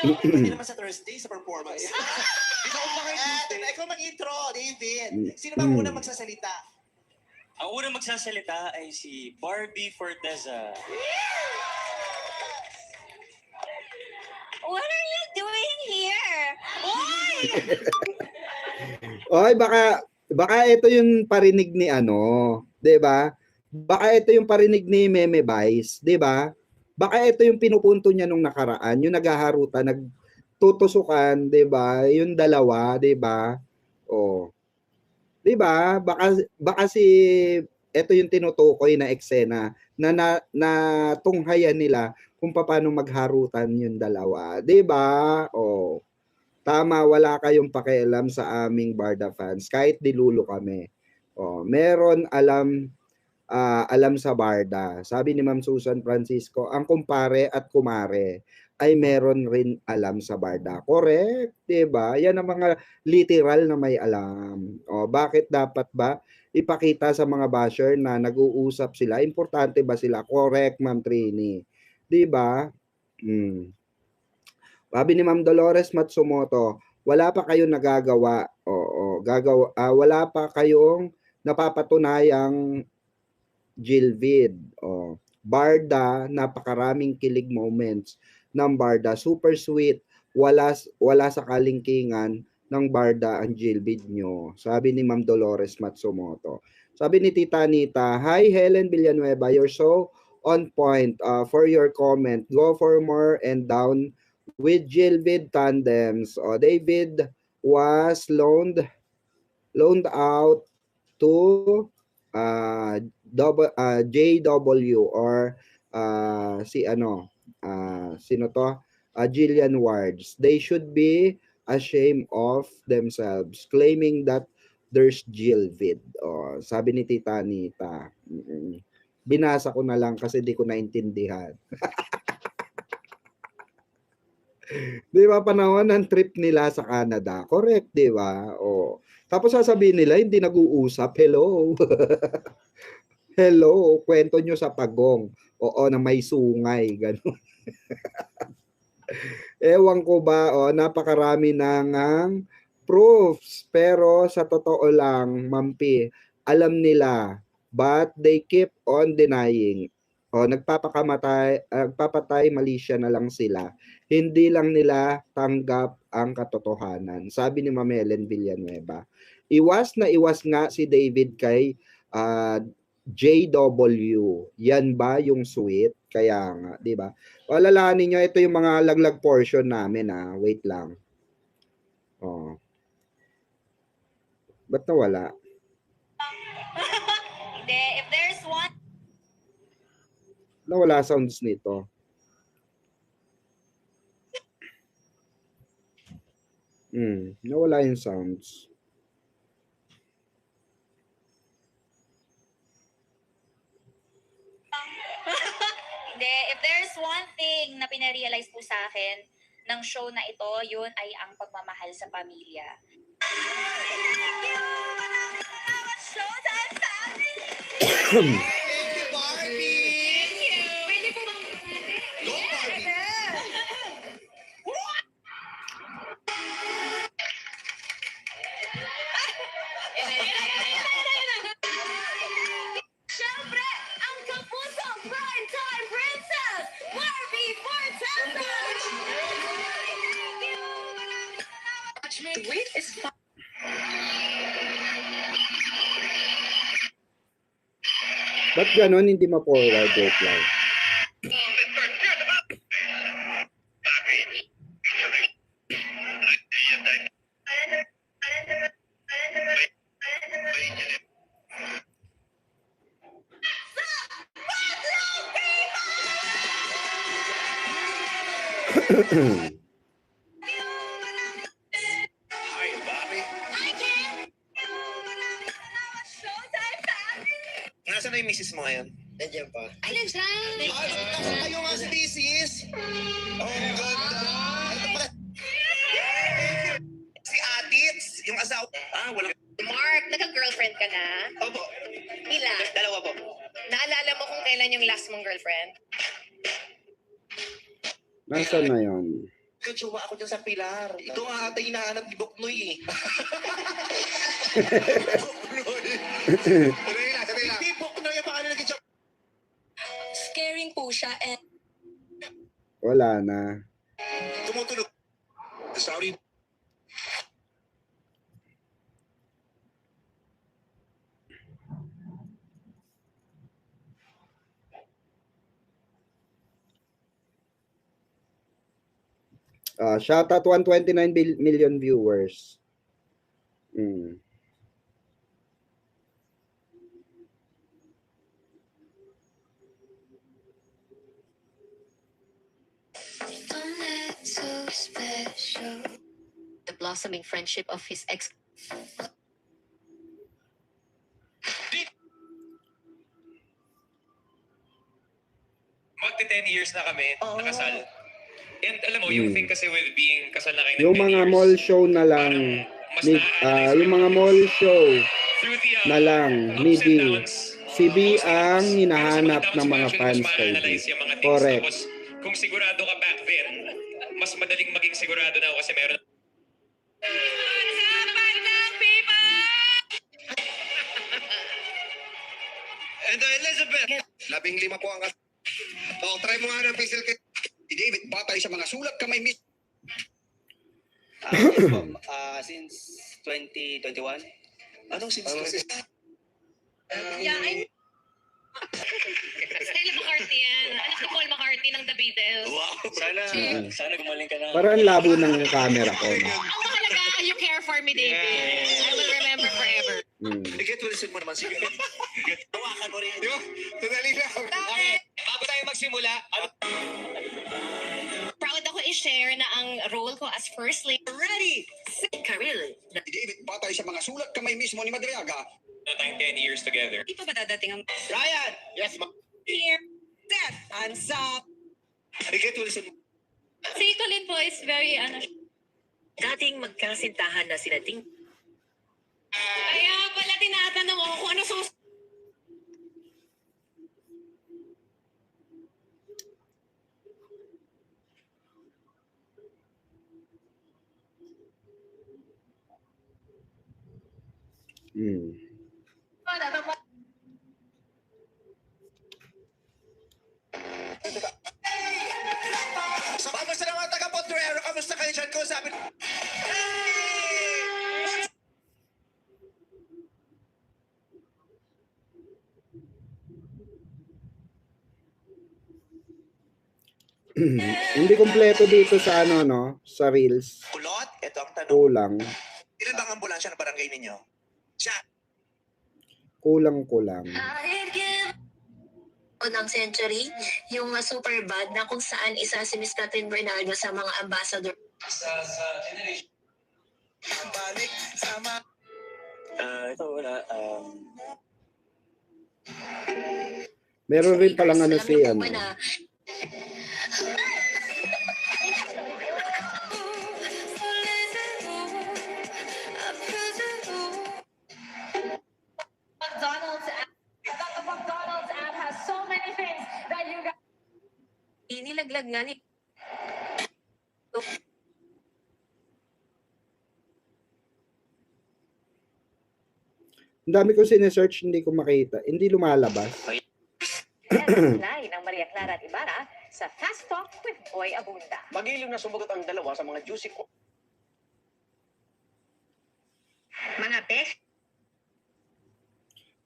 Hindi naman sa Thursday, sa performance. Ikaw ba kayo Tuesday? Ikaw mag-intro, David. Sino ba ang unang magsasalita? Ang unang magsasalita ay si Barbie Forteza. What are you doing here? Why? Oy, baka ito yung parinig ni ano, 'di ba? Baka ito yung parinig ni Meme Vice, 'di ba? Baka ito yung pinupunto niya nung nakaraan, yung naghaharutan, nagtutusukan, 'di ba? Yung dalawa, 'di ba? Oh. 'Di ba? Baka si ito yung tinutukoy na eksena na tunghayan nila kung paano magharutan yung dalawa, 'di ba? Oh. Tama, wala kayong pakialam sa aming Barda fans kahit dilulo kami. Oh, meron alam sa Barda. Sabi ni Ma'am Susan Francisco, ang kumpare at kumare ay meron rin alam sa Barda. Correct, 'di ba? Yan ang mga literal na may alam. O bakit dapat ba ipakita sa mga basher na nag-uusap sila? Importante ba sila? Correct, Ma'am Trini. 'Di ba? Sabi ni Ma'am Dolores Matsumoto, wala pa kayong nagagawa. Wala pa kayong napapatunayang Gilvid. Barda, napakaraming kilig moments ng Barda. Super sweet. Wala sa kalingkingan ng Barda ang Gilvid nyo. Sabi ni Ma'am Dolores Matsumoto. Sabi ni Tita Anita, hi Helen Villanueva, you're so on point for your comment. Go for more and down with Gilvid tandems. David was loaned out to JW or sino to? Jillian Wards. They should be ashamed of themselves claiming that there's Gilvid. Sabi ni Tita Anita. Binasa ko na lang kasi di ko naintindihan. Di ba panahon ng trip nila sa Canada? Correct, di ba? Tapos sasabihin nila, hindi nag-uusap. Hello. Hello, kwento nyo sa pagong. Oo, na may sungay. Ganun. Ewan ko ba, napakarami ng proofs. Pero sa totoo lang, Mampi, alam nila. But they keep on denying. Nagpapatay, malisya na lang sila. Hindi lang nila tanggap ang katotohanan. Sabi ni Ma'am Helen Villanueva. Iwas na iwas nga si David kay JW. Yan ba yung sweet? Kaya nga, di ba? Alalahanin nyo, ito yung mga laglag portion namin. Wait lang. Ba't nawala? Hindi, if there's one... Nawala sounds nito. Nawala yung sounds. Hindi, if there's one thing na pinarealize po sa akin ng show na ito, yun ay ang pagmamahal sa pamilya. Showtime family! Thank you, Barbie! Pwede po bang... Go, Barbie! Siyempre, ang kapusong primetime princess, Barbie Forteza! Wait is fine. Ba't ganon hindi ma-forward? Wait lang. Hi, Barbie. Showtime family! Nasaan na yung misis mo ngayon? Nandiyan pa. Ay, nandiyan! Nasaan kayo nga si misis? Oh, ang ganda! Ito pala. Si Atits, yung asawa. Wala. Mark, nagka-girlfriend ka na? Opo. Ilan? Dalawa po. Naalala mo kung kailan yung last mong girlfriend? Nasaan na yun? Kutsuma ako dyan sa pilar. Ito nga ata hinahanap ni Boknoy eh. Hindi Boknoy ang pangalan ng kitchen. Scaring po siya and Wala na. Tumutunog. Sorry. Shout out 129 million viewers. so special. The blossoming friendship of his ex. Magti 10 years na kami nakasal. And alam mo, yung thing kasi with being kasal na kayo ng Yung 10 mga years, mall show na lang, parang mas na-analyze yung mga mall show through the, na lang, ups and midi. downs, Si B mostly ang ups. hinahanap Pero sa ng mga downs fans mas kay B. ma-analyze yung mga things. Correct. Tapos, kung sigurado ka back then, mas madaling maging sigurado na ako kasi meron. And Elizabeth. 15 po ang try mo nga ng pencil kay David. Batay sa mga sulat ka may miss. Since 2021. Anong since? Yeah, I'm... Stella McCarthy yan. Anak ni Paul McCartney ng The Beatles. Wow. Sana gumaling ka na. Parang ang labo ng camera ko. No? Ang mahalaga, you care for me, David. I will remember forever. Get to listen mo naman sige. Tawakan mo rin. Sandali lang. Okay, bago tayo magsimula, Proud ako i-share na ang role ko as First Lady. Ready! Karil. David, batay sa mga sulat ka may mismo ni Madriaga. tayong 10 years together. Di pa ba dadating ang... Ryan! Yes, ma. Here, set, and stop. Get to listen. Si Colin po is very, Dating magkasintahan na sila Ting. kaya pala tinatanong ako kung ano So, kamusta naman taga-Potrero? Kamusta kayo dyan? Kausapin. Hindi kumpleto dito sa ano, no? Sa Reels. Kulot, ito ang tanong. Kulang. Ilan bang ambulansya ng barangay ninyo? Siya. Kulang. Unang century, yung super bad na kung saan isa si Miss Catherine Bernardo sa mga ambassador. Sa generation. Balik, sama. Ito wala. Meron rin palang ano Alam si niyo po ano. ba na McDonald's app has so many things that you guys inilaglag nga ni Ang dami ko sinesearch, hindi ko makita. Hindi lumalabas. Line ng Maria Clara at Ibarra sa Fast Talk with Boy Abunda. Magiling na sumagot ang dalawa sa mga juicy ko. Mga besh.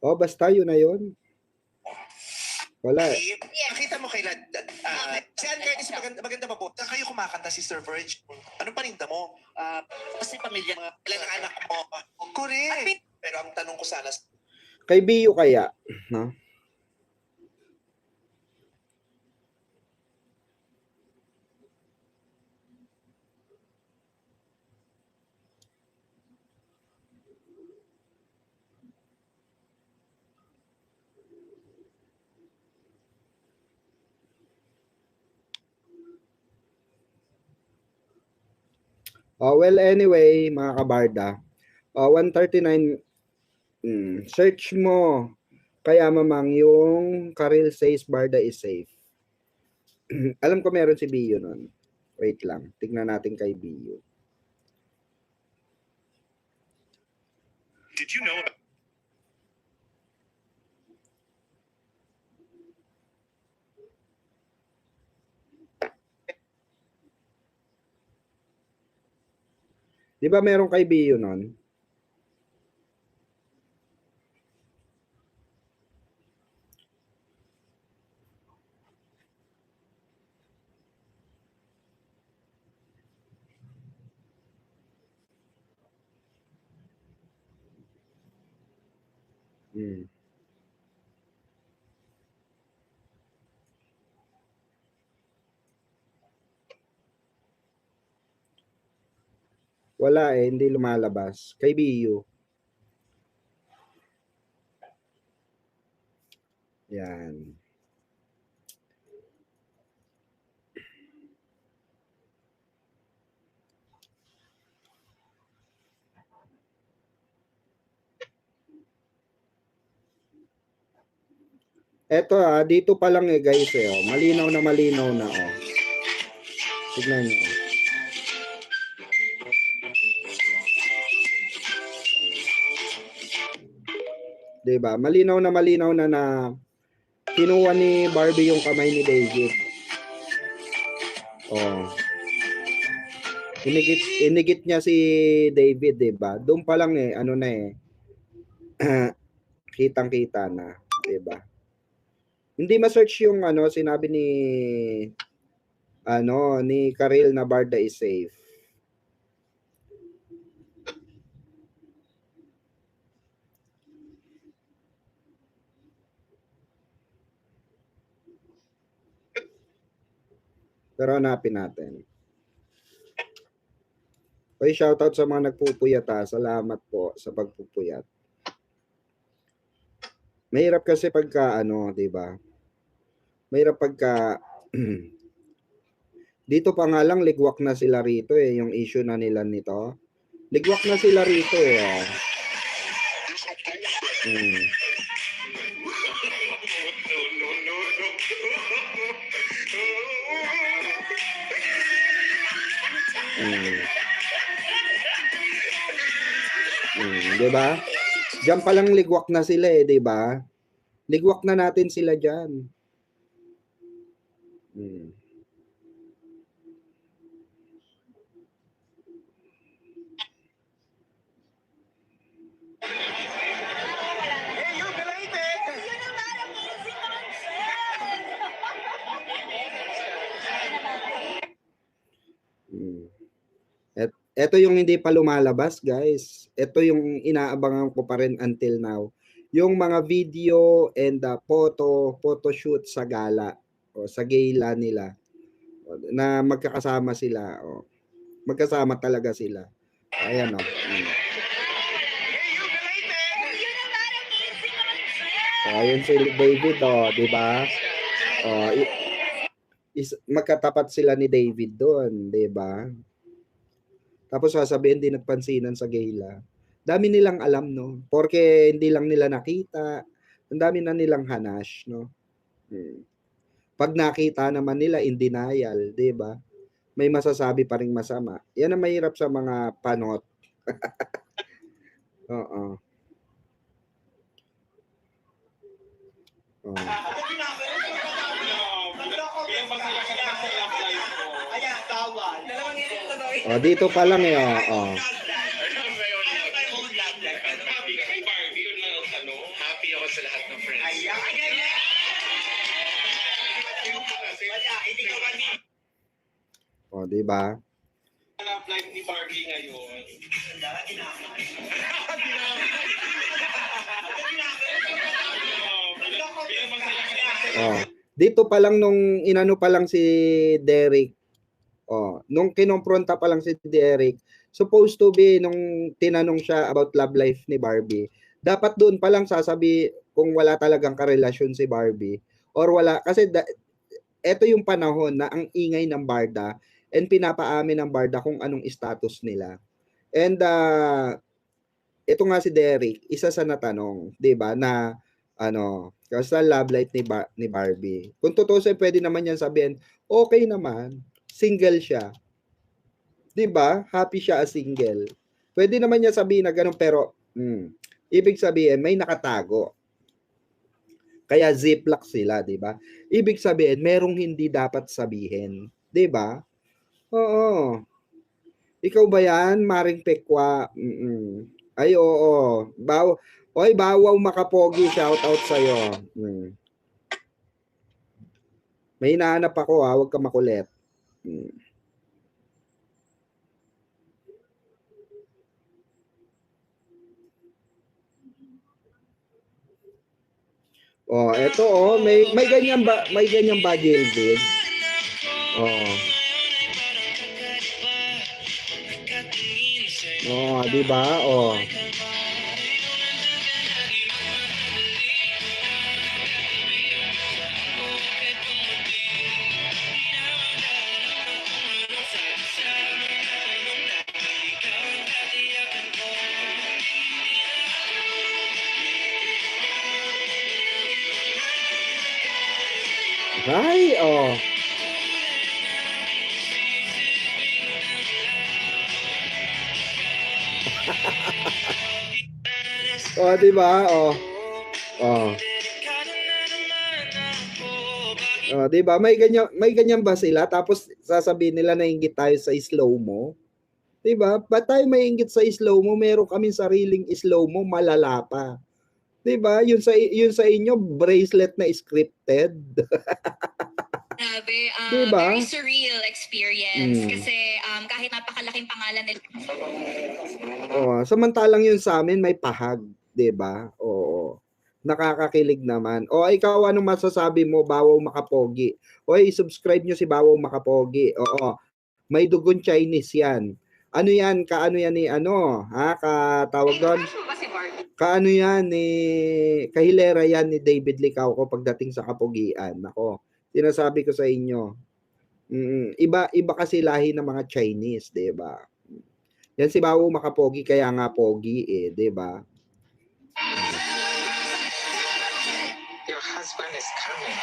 Oh, basta yun na yun. Wala. Nakita mo kay si Ann Curtis, maganda ba po? Kayo kumakanta si Sir Verge. Anong paninda mo? Kasi pamilya, ilan ang anak mo? Correct. Pero ang tanong ko sana, Kay Bio kaya, no? Well, anyway, mga kabarda, 139, search mo, kaya mamang yung Karil says Barda is safe. Alam ko meron si Bio nun. Wait lang. Tingnan natin kay Bio. Did you know about... Di ba meron kay Bio nun? Hmm. Wala eh, hindi lumalabas. Kay Bio. Yan. Eto dito pa lang eh guys eh. Oh. Malinaw na oh. Tignan nyo. Diba? Malinaw na kinuha ni Barbie yung kamay ni David. Oh. Inigit niya si David, diba? Doon pa lang eh, ano na eh. Kitang-kita na, diba? Hindi ma-search yung ano, sinabi ni Karil na Barda is safe. Pero hanapin natin. Okay, shoutout sa mga nagpupuyat ha. Salamat po sa pagpupuyat. Mahirap kasi pagka ano, 'di ba? Mahirap pagka dito pa nga lang ligwak na sila rito eh, yung issue na nila nito. Ligwak na sila rito eh. Oh. Diba? Diyan pa lang ligwak na sila eh, diba? Ligwak na natin sila dyan. Ito yung hindi pa lumalabas, guys. Ito yung inaabangan ko pa rin until now. Yung mga video and photo shoot sa gala o sa gala nila na magkakasama sila. O, magkasama talaga sila. Ayan o. Ayun si David o, di ba? Magkatapat sila ni David doon, di ba? Tapos sasabihin din nagpansinan sa gala. Dami nilang alam, no? Porque hindi lang nila nakita. Ang dami na nilang hanash, no? Pag nakita naman nila in denial, 'di ba? May masasabi pa ring masama. Yan ang mahirap sa mga panot. Oo. Dito pa lang eh. Happy ako sa lahat ng friends. Di ba? Love life ni Barbie ngayon. Dito pa lang nung inano pa lang si Derek. Nung kinompronta pa lang si Derek, supposed to be nung tinanong siya about love life ni Barbie, dapat doon pa lang sasabi kung wala talagang karelasyon si Barbie or wala, kasi eto yung panahon na ang ingay ng barda and pinapaamin ng barda kung anong status nila. And ito nga si Derek, isa sa natanong, 'di ba, na ano, kasi love life ni Barbie. Kung totoo siya, pwede naman yan sabihin, okay naman. single siya. 'Di ba? Happy siya as single. Pwede naman niya sabihin na ganun pero ibig sabihin may nakatago. Kaya ziplock sila, 'di ba? Ibig sabihin merong hindi dapat sabihin, 'di ba? Oo. Ikaw ba 'yan, Maring Pekwa? Ay oo. Oy, Bawaw Makapogi, shout out sa iyo. May hinahanap ako ha, huwag ka makulit. Oh, eto may ganyan ba Gilbert? Oh. Oh, di ba? Oh. Ay, oh. Oh, di ba? Oh. Oh. Oh, di ba? May ganyan ba sila? Tapos sasabihin nila na inggit tayo sa slow mo. Di ba? Ba't tayo may inggit sa slow mo? Meron kaming sariling slow mo, malala pa. Di ba? Yun sa inyo bracelet na scripted. Grabe, Diba? very surreal experience kasi kahit napakalaking pangalan nila. Oh, samantalang yun sa amin may pahag, 'di ba? Oo. Nakakakilig naman. O ikaw anong masasabi mo, Bawaw Makapogi? Oy, subscribe nyo si Bawaw Makapogi. Oo. May dugon Chinese 'yan. Ano 'yan? Kaano 'yan ni ano? Ha? Katawag doon? Kaano 'yan ni kahilera 'yan ni David Licao ko pagdating sa kapugian. Nako. Sinasabi ko sa inyo. Iba kasi lahi ng mga Chinese, 'di ba? Yan si Bawaw Makapogi kaya nga pogi 'di ba? Your husband is coming.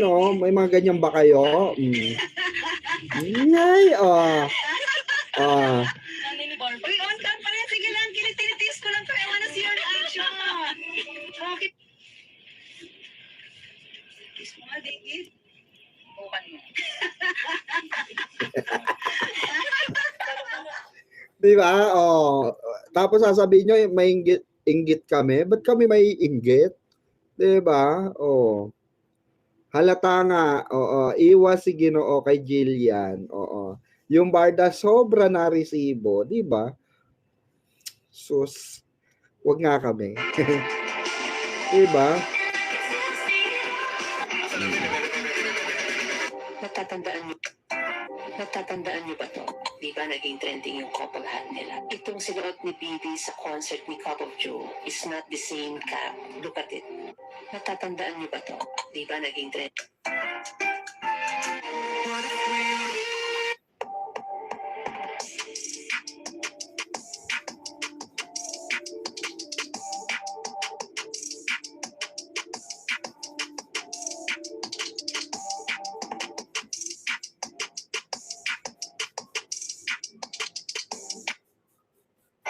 Oh, may mga ganyan ba kayo? Ngay, Uy, on top pa rin. Sige lang, kinitinitis ko lang to. I wanna see your reaction. Bakit? Kiss mo nga, David. Bukan mo. Di ba? Oh. Tapos sasabihin nyo, may inggit kami. Ba't kami may inggit? Di ba? Oh. Halata nga. Oo. Iwas si Ginoo kay Jillian. Oo. Yung barda sobra na resibo. Di ba? Sus. Wag nga kami. Di ba? Natatandaan niyo ba to? Di ba naging trending yung couple hat nila? Itong sinuot ni Bibi sa concert ni Cup of Joe is not the same cap. Look at it. Natatandaan niyo ba to? Di ba naging trend?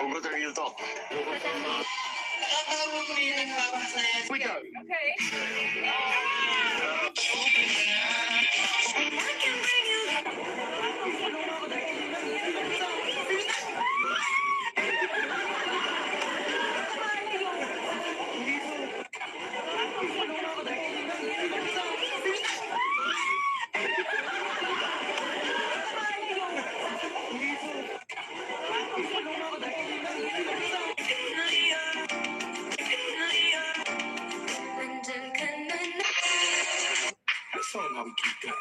Hugot the real talk. We go. Okay. That's all how we keep going.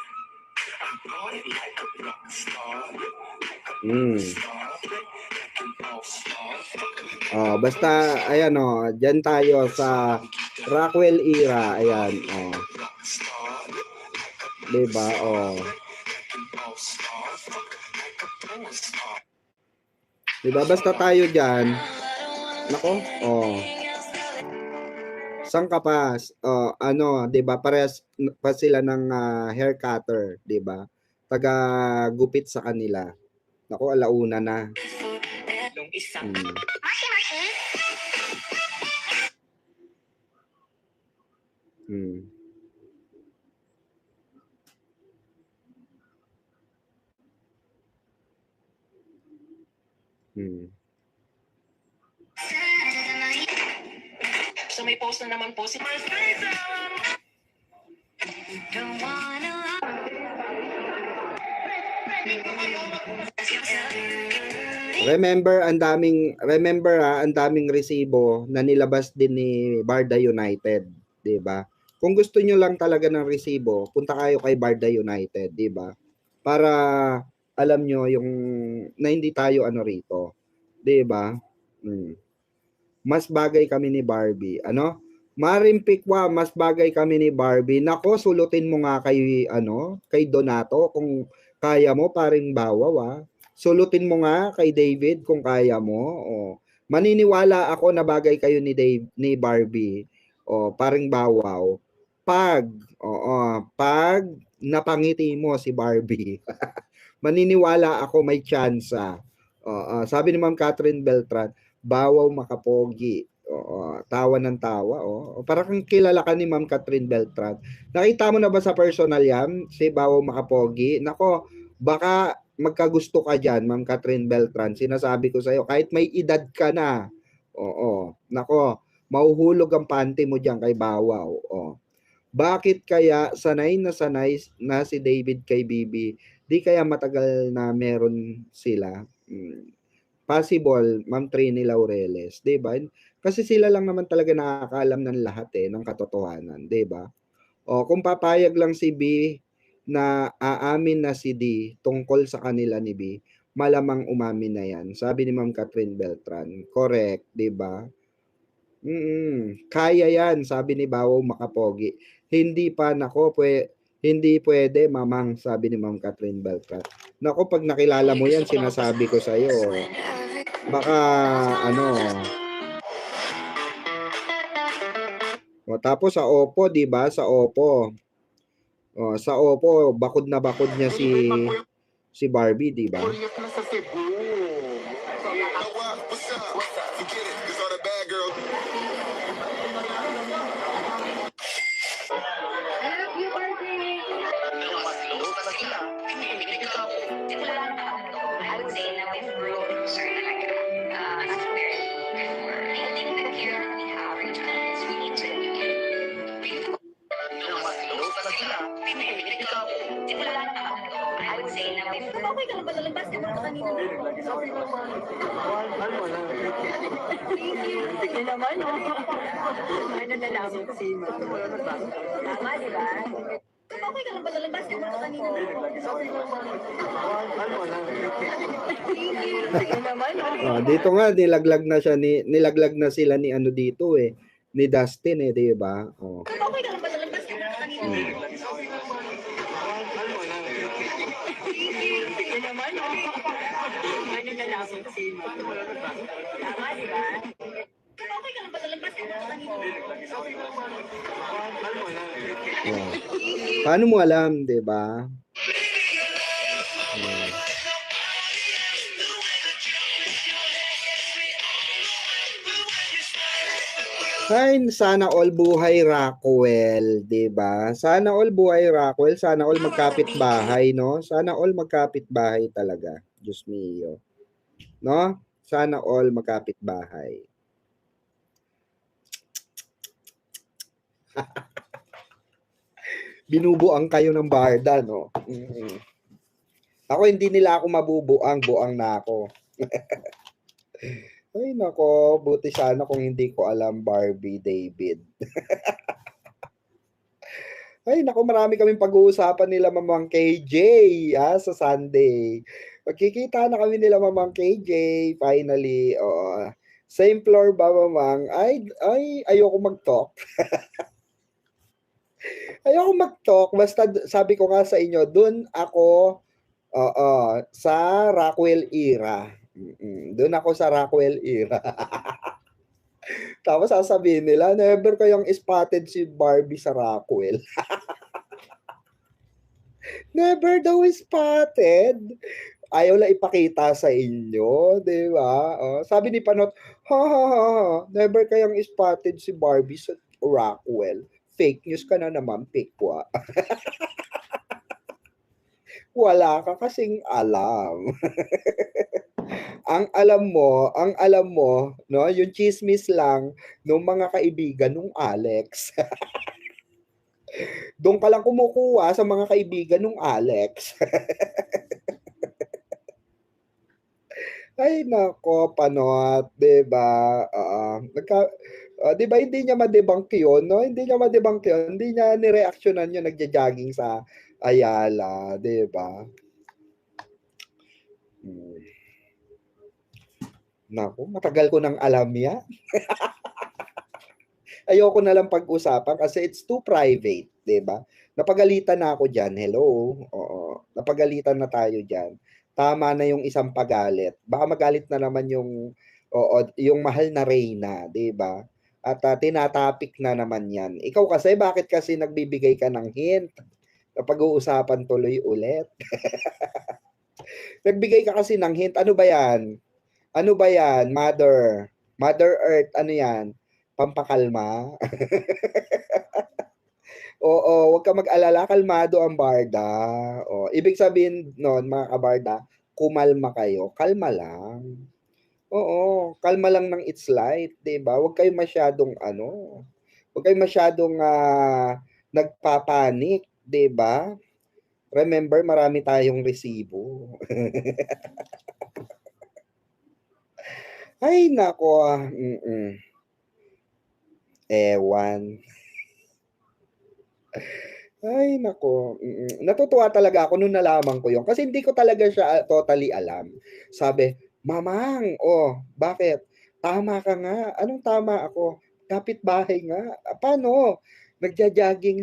I bought it like a rock star. Like a Mm. rock star. Oh, basta ayan oh, diyan tayo sa Rockwell era, ayan oh. 'Di ba? Oh. 'Di ba? Basta tayo diyan. Nako, oh. Sang kapas, oh, ano, 'di ba? Parehas pa sila ng hair cutter, 'di ba? Taga gupit sa kanila. Nako, alauna na. Nung isang Hmm. Hmm. Hmm. So may post na naman po si Remember, ang daming resibo na nilabas din ni Barda United, 'di ba? Kung gusto niyo lang talaga ng resibo, punta kayo kay Barda United, 'di ba? Para alam niyo yung na hindi tayo ano rito, 'di ba? Mas bagay kami ni Barbie, ano? Marimpikwa, mas bagay kami ni Barbie. Nako, sulutin mo nga kay kay Donato kung kaya mo, paring Bawaw ah. Sulutin mo nga kay David kung kaya mo. Oh. Maniniwala ako na bagay kayo ni Barbie. Oh, paring Bawaw. Pag napangiti mo si Barbie. Maniniwala ako may tsansa. Sabi ni Ma'am Catherine Beltran, Bawaw makapogi. Tawa ng tawa. Parang kilala ka ni Ma'am Catherine Beltran. Nakita mo na ba sa personal yan? Si Bawaw makapogi? Nako, baka magkagusto ka dyan, Ma'am Catherine Beltran. Sinasabi ko sa'yo, kahit may edad ka na. Nako, mauhulog ang panty mo dyan kay Bawaw. Bakit kaya sanay na si David kay Bibi? Di kaya matagal na meron sila? Possible, Ma'am Trini Laureles, 'di ba? Kasi sila lang naman talaga nakakaalam ng lahat ng katotohanan, 'di ba? Kung papayag lang si B na aamin na si D tungkol sa kanila ni B, malamang umamin na 'yan. Sabi ni Ma'am Catherine Beltran. Correct, 'di ba? Kaya 'yan, sabi ni Bawaw Makapogi. Hindi pwede, mamang, sabi ni Ma'am Catherine Beltran. Nako, pag nakilala mo 'yan, sinasabi ko sa iyo. Baka tapos sa Oppo, 'di ba? Sa Oppo. Sa Oppo, bakod na bakod niya si Barbie, 'di ba? I would say na we've grown certain as a parent before. I think the care that we have for each other is really to I would say na we've grown. Okay ka lang ba lalabas? Di ba kanina? Sige naman. Ano na lang? Tama, di ba? Okay ka lang ba lalabas? Di ba kanina? Dito nga nilaglag na sila ni dito ni Dustin 'di ba? Okay ka lang ba lalabas? Di ba kanina? Ano na lang? Tama, di ba? Okay ka lang ba lalabas? Di ba kanina? Paano mo alam, 'di ba? Ay, sana all buhay Rockwell, 'di ba? Sana all buhay Rockwell, sana all magkapit-bahay, no? Sana all magkapit-bahay talaga. Diyos mio. No? Sana all magkapit-bahay. Binubuang kayo ng Barda, no? Ako, hindi nila ako mabubuang, buang na ako. Ay, nako, buti sana kung hindi ko alam Barbie David. Ay, naku, marami kaming pag-uusapan nila Mamang KJ sa Sunday. Magkikita na kami nila Mamang KJ, finally. Oo. Same floor ba, Mamang? Ay, ayoko mag-talk. Ayoko mag-talk. Basta sabi ko nga sa inyo, dun ako, sa Rockwell era. Dun ako sa Rockwell era. Tapos sasabihin nila, never kayong spotted si Barbie sa Rockwell. Never daw spotted. Ayaw lang ipakita sa inyo, di ba? Sabi ni Panot, never kayong spotted si Barbie sa Rockwell. Fake news ka na naman, pikwa. Wala ka kasing alam. ang alam mo, no, yung chismis lang ng mga kaibigan nung Alex. Doon ka lang kumukuha sa mga kaibigan nung Alex. Ay nako, Panot, 'di ba? Di ba hindi niya ma-debunk 'yun, no? Hindi niya ma-debunk 'yun. Hindi niya ni-reactionan 'yung nagja-jogging sa Ayala, 'di ba? Naku, matagal ko nang alam 'yan. Ayoko na lang pag-usapan kasi it's too private, 'di ba? Napagalitan na ako diyan. Hello. Oo. Napagalitan na tayo diyan. Tama na yung isang pagalit. Baka magalit na naman yung yung mahal na Reyna, 'di ba? At tinatapik na naman 'yan. Ikaw kasi bakit kasi nagbibigay ka ng hint? Napag-uusapan tuloy ulit. Nagbigay ka kasi ng hint. Ano ba 'yan? Ano ba 'yan? Mother Earth, ano 'yan? Pampakalma. Oo, wag ka mag-alala, kalmado ang barda. Ibig sabihin noon, mga kabarda, kumalma kayo. Kalma lang. Oo, kalma lang ng it's light, 'di ba? Wag kayong masyadong wag kayong masyadong nagpapanik, 'di ba? Remember, marami tayong resibo. Ay nako. Ewan. Ay nako. Natutuwa talaga ako nung nalaman ko 'yon kasi hindi ko talaga siya totally alam. Sabi, "Mamang, bakit? Tama ka nga." Anong tama ako? Kapitbahay nga. Paano? Nagja-jogging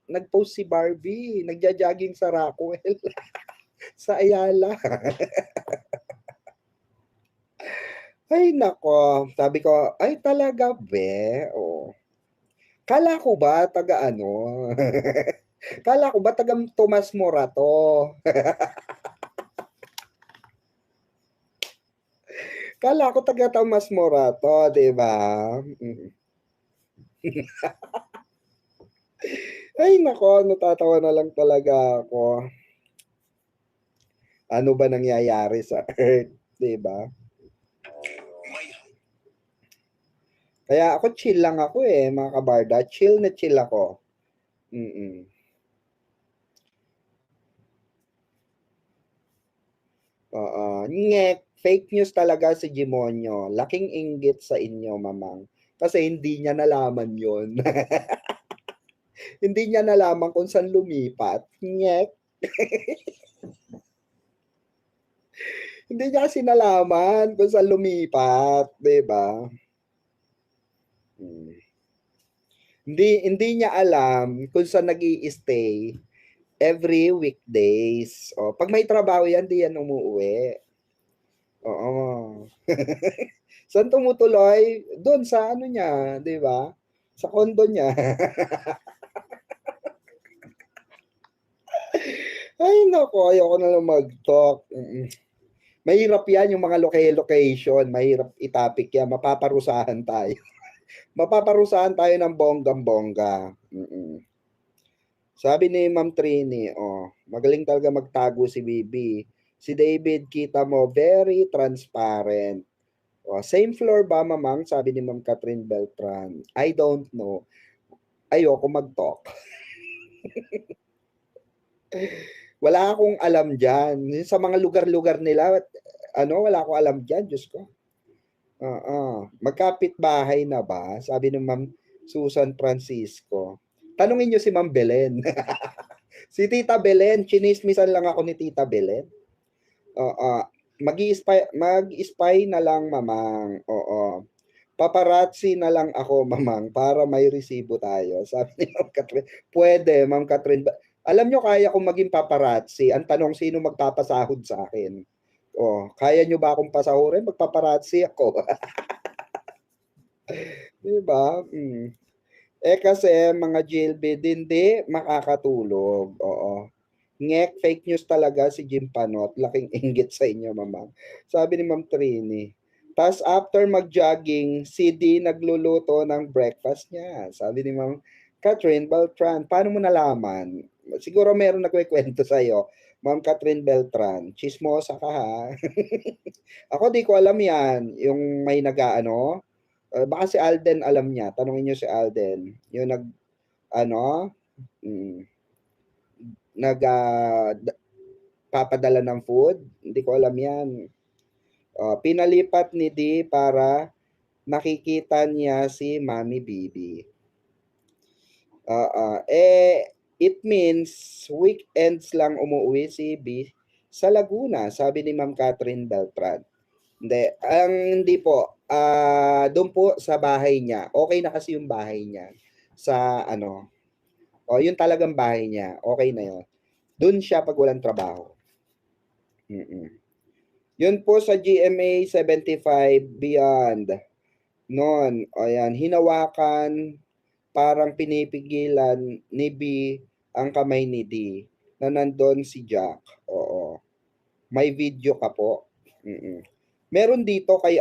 nag-post si Barbie, nagja-jogging sa Rockwell, sa Ayala. Ay nako, sabi ko, ay talaga be? Kala ko ba taga Kala ko ba taga Tomas Morato? Kala ko taga Tomas Morato, 'di ba? Ay nako, natatawa na lang talaga ako. Ano ba nangyayari sa Earth, 'di ba? Kaya ako chill lang ako mga kabarda. Chill na chill ako. Fake news talaga si Jimonyo. Laking inggit sa inyo, Mamang. Kasi hindi niya nalaman yon. Hindi niya nalaman kung saan lumipat. Hindi niya kasi nalaman kung saan lumipat, 'di ba? Hindi niya alam kung saan nag-i-stay every weekdays. Pag may trabaho yan, di yan umuwi. Oo. Saan tumutuloy? Doon sa niya, 'di ba? Sa condo niya. Ay nako, ayoko na lang mag-talk. Mahirap yan yung mga location. Mahirap itapik yan. Mapaparusahan tayo. Mapaparusahan tayo ng bonggang-bongga. Sabi ni Ma'am Trini, magaling talaga magtago si Bibi. Si David, kita mo, very transparent. Same floor ba, Mamang? Sabi ni Ma'am Catherine Beltran. I don't know. Ayoko mag-talk. Wala akong alam dyan. Sa mga lugar-lugar nila, wala akong alam dyan, Diyos ko. Magkapit bahay na ba? Sabi ng Ma'am Susan Francisco. Tanungin nyo si Ma'am Belen. Si Tita Belen, chinismisan lang ako ni Tita Belen. Oo. Mag-spy na lang, mamang. Oo. Paparazzi na lang ako, mamang, para may resibo tayo. Sabi ni Ma'am Catherine. Pwede, Ma'am Catherine. Alam nyo, kaya kong maging paparazzi. Ang tanong, sino magpapasahod sa akin? Oh, kaya nyo ba akong pasahurin? Magpaparazzi ako. Diba? Eh kasi mga jailbait hindi makakatulog. Oo. Ngek, fake news talaga si Jim Panot. Laking inggit sa inyo, mamang. Sabi ni Ma'am Trini. Tapos after mag-jogging, si D nagluluto ng breakfast niya. Sabi ni Ma'am Catherine Beltran, paano mo nalaman? Siguro meron nagkikwento sa'yo. Ma'am Catherine Beltran, chismosa ka ha. Ako di ko alam yan. Yung may nag-ano. Baka si Alden alam niya. Tanungin niyo si Alden. Yung papadala ng food. Hindi ko alam yan. Pinalipat ni D para nakikita niya si Mami Bibi. It means weekends lang umuwi si B sa Laguna, sabi ni Ma'am Catherine Beltran. Hindi po. Doon po sa bahay niya. Okay na kasi yung bahay niya. Sa yun talagang bahay niya. Okay na yun. Doon siya pag walang trabaho. Yun po sa GMA 75 Beyond. Noon, ayan, hinawakan, parang pinipigilan ni B ang kamay ni D na nandun si Jack. Oo. May video ka po. Meron dito kay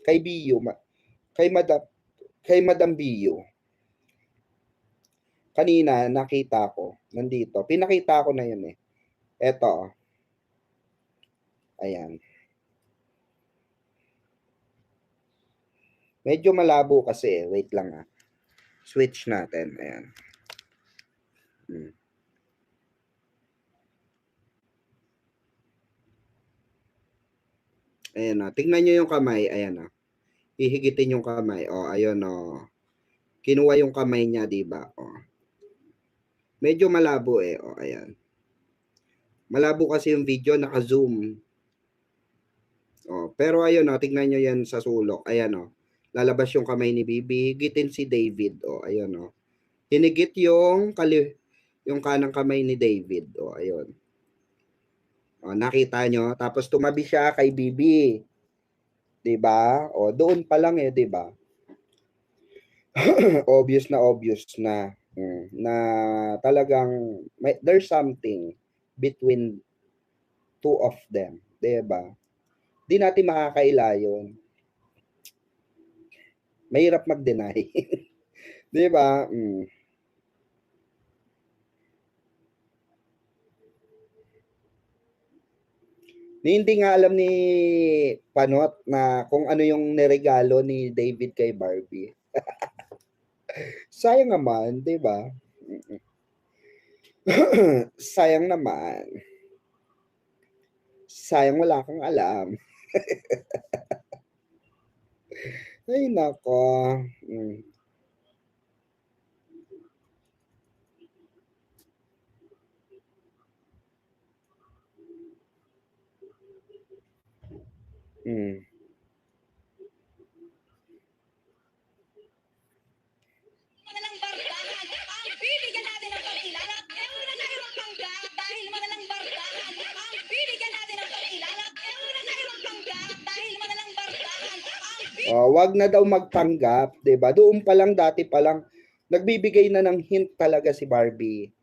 kay Biyo, kay Madam Biyo. Kanina nakita ko nandito. Pinakita ko na yun eh. Eto. Ayan. Medyo malabo kasi. Wait lang Switch natin. Ayan. Ayan tingnan nyo yung kamay. Ayan Hihigitin yung kamay. Ayun Kinuha yung kamay niya, diba? Medyo malabo eh. Ayan. Malabo kasi yung video, naka-zoom. Pero ayun tingnan nyo yan sa sulok. Ayan lalabas yung kamay ni Bibi, higitin si David. Ayun hinigit yung kanang kamay ni David. Ayun. Nakita nyo? Tapos tumabi siya kay Bibi. 'Di ba? Doon pa lang 'di ba? obvious na na talagang there's something between two of them, 'di ba? Di natin makakaila yun. Mahirap mag-deny. 'Di ba? Hindi nga alam ni Panot na kung ano yung niregalo ni David kay Barbie. Sayang naman, 'di ba? Sayang naman. Sayang wala kang alam. Ay nako. Manalang bardahan ang bibigyan natin ng pagkilala. Una tayo magpanggap dahil manalang bardahan ang bibigyan natin ng pagkilala. Una tayo magpanggap dahil manalang bardahan ang Wag na daw magpanggap, 'di ba? Doon pa lang dati pa lang nagbibigay na ng hint talaga si Barbie.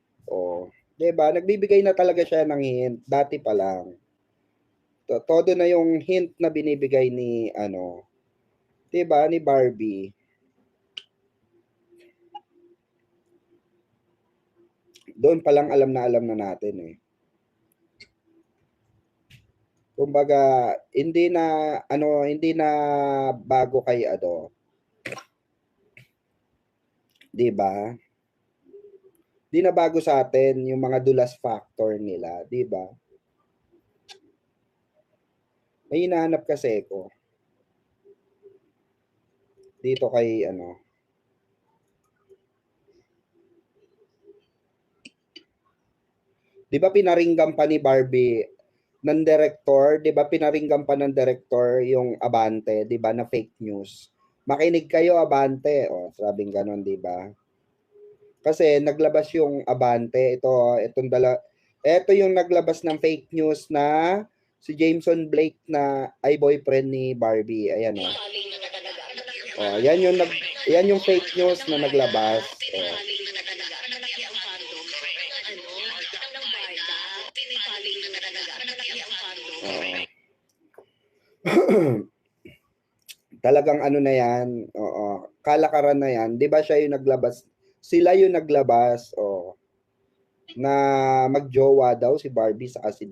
'Di ba? Nagbibigay na talaga siya ng hint dati pa lang. Todo na yung hint na binibigay ni 'di ba, ni Barbie. Doon pa lang alam na natin eh. Kumbaga, hindi na bago kay 'di ba? Hindi na bago sa atin yung mga dulas factor nila, 'di ba? May hinahanap kasi ko. Dito kay 'Di ba pinaringgan pa ni Barbie ng director, 'di ba pinaringgan pa ng director yung Abante, 'di ba, na fake news. Makinig kayo Abante, sabing ganon, 'di ba? Kasi naglabas yung Abante, ito yung naglabas ng fake news na si Jameson Blake na ay boyfriend ni Barbie. Ayan yan yung fake news na naglabas. Talagang ano na yan, kalakaran na yan. 'Di ba siya yung naglabas? Sila yung naglabas, na magjowa daw si Barbie sa si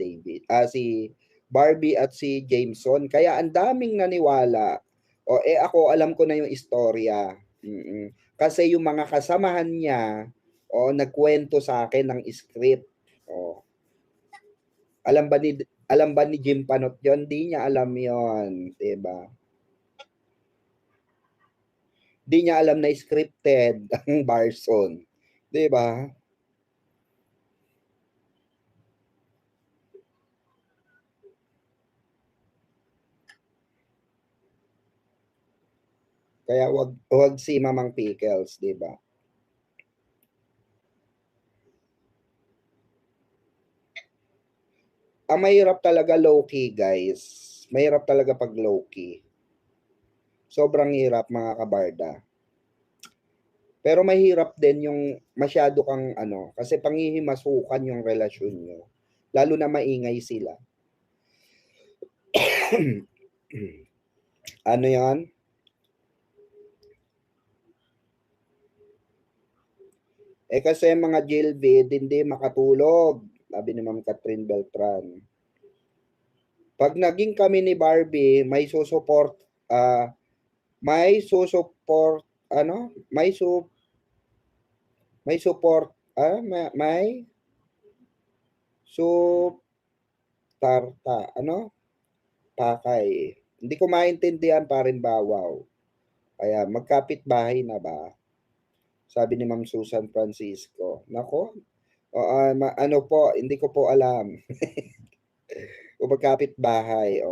si Barbie at si Jameson. Kaya ang daming naniwala. Ako alam ko na yung istorya. Kasi yung mga kasamahan niya, nagkwento sa akin ng script. Alam ba ni Jim Panot 'yon? Di niya alam 'yon, 'di ba? Di niya alam na scripted ang Barson, 'di ba? Kaya wag si Mamang Pickles, 'di ba? Ang mahirap talaga low-key, guys. Mahirap talaga pag low-key. Sobrang hirap, mga kabarda. Pero mahirap din yung masyado kang kasi panghihimasukan yung relasyon nyo. Lalo na maingay sila. Ano yan? Kasi mga Jilvid, hindi makatulog. Sabi ni Ma'am Catherine Beltran. Pag naging kami ni Barbie, may support pakay. Hindi ko maintindihan parin bawaw. Kaya magkapit bahay na ba? Sabi ni Ma'am Susan Francisco. Nako, hindi ko po alam. O magkapit bahay,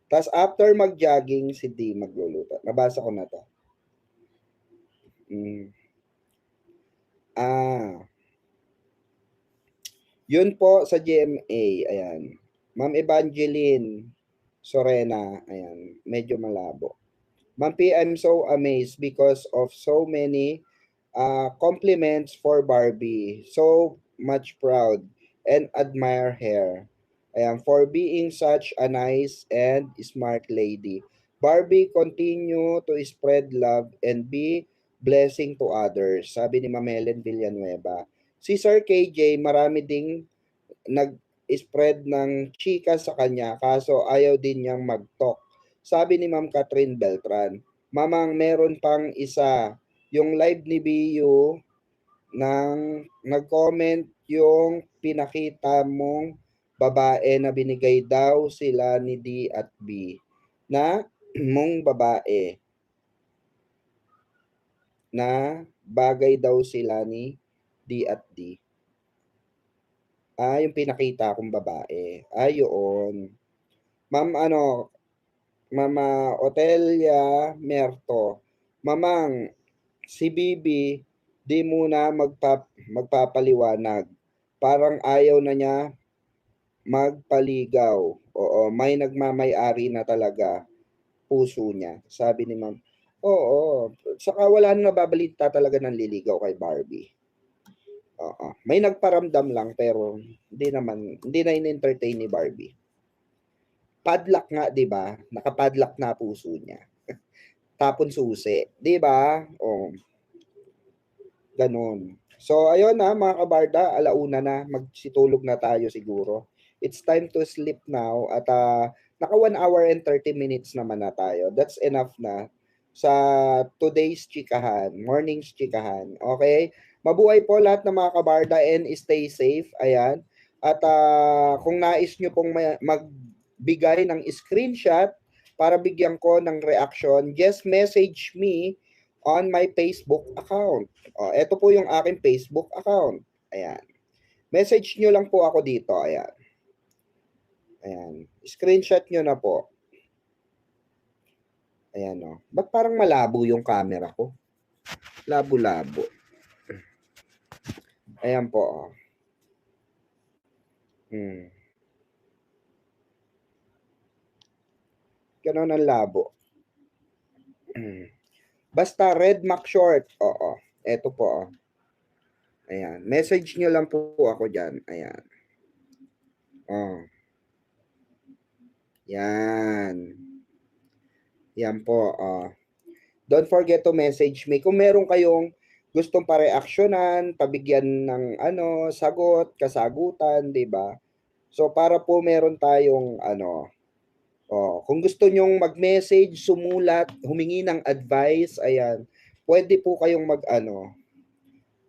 Tapos after mag-jogging, si D magluluto. Nabasa ko na to. Yun po sa GMA. Ayan. Ma'am Evangeline Sorena. Ayan. Medyo malabo. Ma'am P, I'm so amazed because of so many compliments for Barbie. So much proud and admire her. Ayan, for being such a nice and smart lady. Barbie, continue to spread love and be blessing to others. Sabi ni Ma'am Helen Villanueva. Si Sir KJ, marami ding nag-spread ng chika sa kanya kaso ayaw din niyang mag-talk. Sabi ni Ma'am Catherine Beltran. Mamang, meron pang isa. Yung live ni BU nang nag-comment yung pinakita mong babae na binigay daw sila ni D at B na mong babae na bagay daw sila ni D at D. Yung pinakita kong babae. Yun. Mama Otelia Merto. Mamang, si Bibi, di muna magpapaliwanag. Parang ayaw na niya magpaligaw. May nagmamay-ari na talaga puso niya. Sabi ni Ma'am. Saka wala na nababalita talaga ng liligaw kay Barbie. May nagparamdam lang pero hindi na in-entertain ni Barbie. Padlock nga, 'di ba? Nakapadlock na puso niya. Tapon susi, 'di ba? Ganun. So ayun na mga kabarda, alauna na, magsitulog na tayo siguro. It's time to sleep now at naka 1 hour and 30 minutes naman na tayo. That's enough na sa today's chikahan, morning's chikahan. Okay? Mabuhay po lahat ng mga kabarda and stay safe. Ayan. At kung nais nyo pong magbigay ng screenshot para bigyan ko ng reaction, just message me on my Facebook account. Ito po yung aking Facebook account. Ayan. Message nyo lang po ako dito. Ayan. Ayan. Screenshot nyo na po. Ayan o. Ba't parang malabo yung camera ko? Labo-labo. Ayan po o. Ganon ang labo. Basta Red Mac Short. Oo. Eto po o. Ayan. Message nyo lang po ako dyan. Ayan. Oh. Yan. Yan po. Don't forget to message me. Kung meron kayong gustong pa-reactionan, pabigyan ng sagot, kasagutan, di ba? So, para po meron tayong kung gusto nyong mag-message, sumulat, humingi ng advice, ayan, pwede po kayong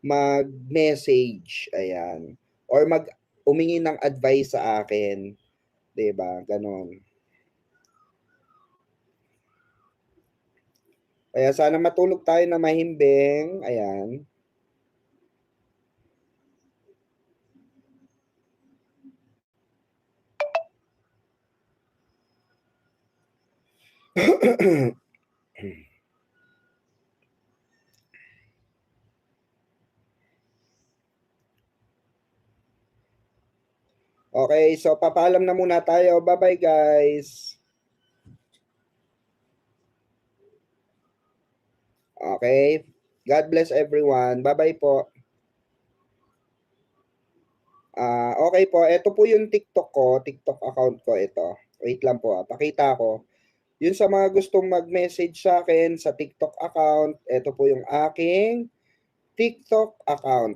mag-message, ayan, or humingi ng advice sa akin, 'di ba? Ganon. Kaya sana matulog tayo na mahimbing, ayan. Okay, so papaalam na muna tayo. Bye-bye, guys. Okay. God bless everyone. Bye-bye po. Okay po. Ito po yung TikTok ko. TikTok account ko ito. Wait lang po. Pakita ko. Yun sa mga gustong mag-message sa akin sa TikTok account, ito po yung aking TikTok account.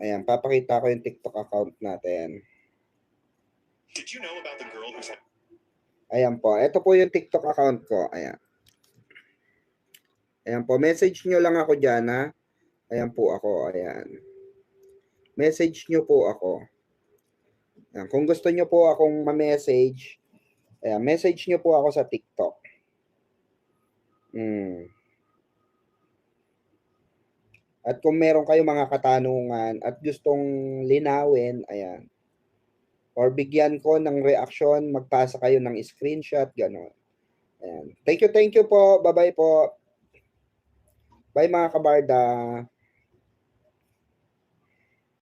Ayan, papakita ko yung TikTok account natin. Did you know about the girl who's... Ayan po. Ito po yung TikTok account ko. Ayan. Ayan po. Message nyo lang ako dyan, ha? Ayan po ako. Ayan. Message nyo po ako. Ayan. Kung gusto nyo po akong ma-message, ayan, message nyo po ako sa TikTok. At kung meron kayong mga katanungan at gustong linawin, ayan, or bigyan ko ng reaction, magpasa kayo ng screenshot, gano'n. Ayan. Thank you po. Bye-bye po. Bye mga kabarda.